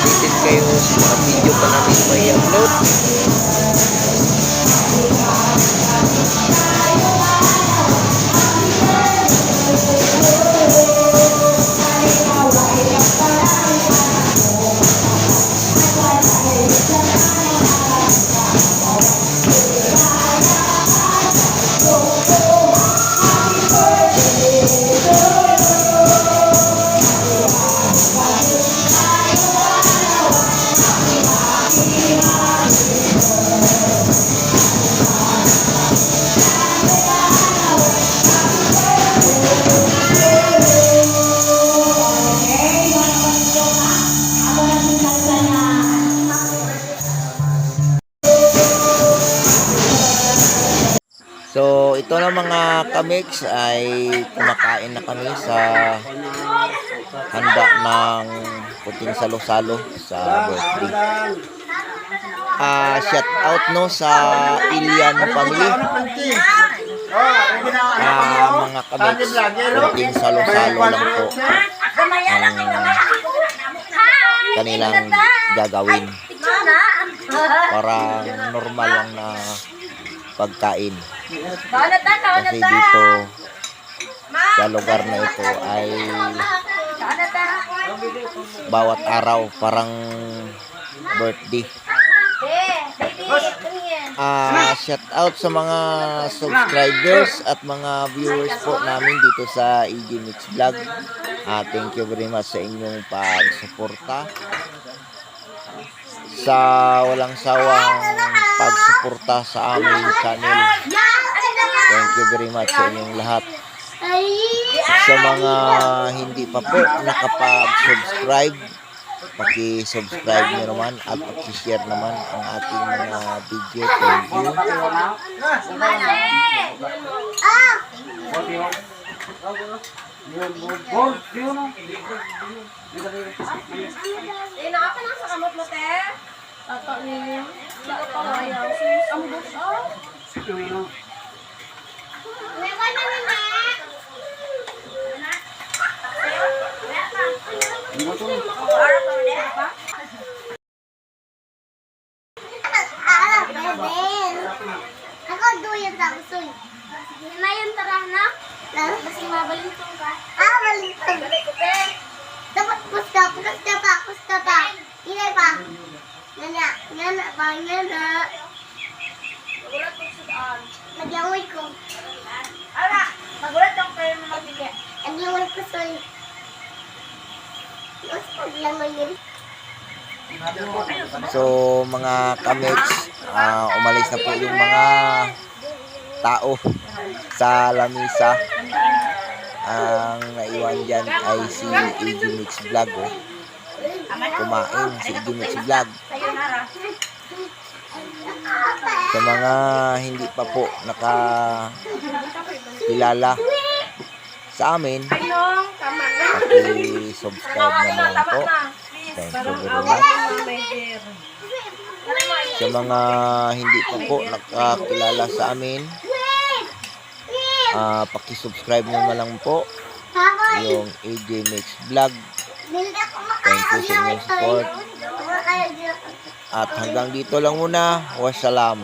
updated kayo sa mga video pa namin may upload. So ito na mga kamix ay kumakain na kami sa handa ng puting salo-salo sa birthday. Shout out no sa Ilian family. Mga kamix, puting salo-salo lang po ang kanilang gagawin. Parang normal lang na pagkain. Kasi dito sa lugar na ito ay bawat araw parang birthday. Shout out sa mga subscribers at mga viewers po namin dito sa EG Mix Vlog. Thank you very much sa inyong pagsuporta, sa walang sawang pagsuporta sa aming channel. Thank you very much sa inyong lahat. Sa mga hindi pa po nakapag-subscribe, paki-subscribe nyo naman at paki-share naman ang ating mga video. Thank you. Ako doon tapos mayon tara na. Kasi mabalintong ka. Balintong. Dapat puska pa. Ilay pa. Ngana pa. Magulat ko sa daan. Nagyamoy ko. Ala, magulat ako kayo na magbigay. Nagyamoy ko sa So mga kamix, umalis na po yung mga tao sa lamisa. Ang naiwan dyan ay si EG Mix Vlog. Kumain si EG Mix Vlog. Sa mga hindi pa po nakakilala sa amin, paki-subscribe naman po. Thank you very much. Sa mga hindi pa po nakakilala sa amin, paki-subscribe naman lang po yung EG Mix Vlog. Thank you sa inyong support. At hanggang dito lang muna. Wassalam.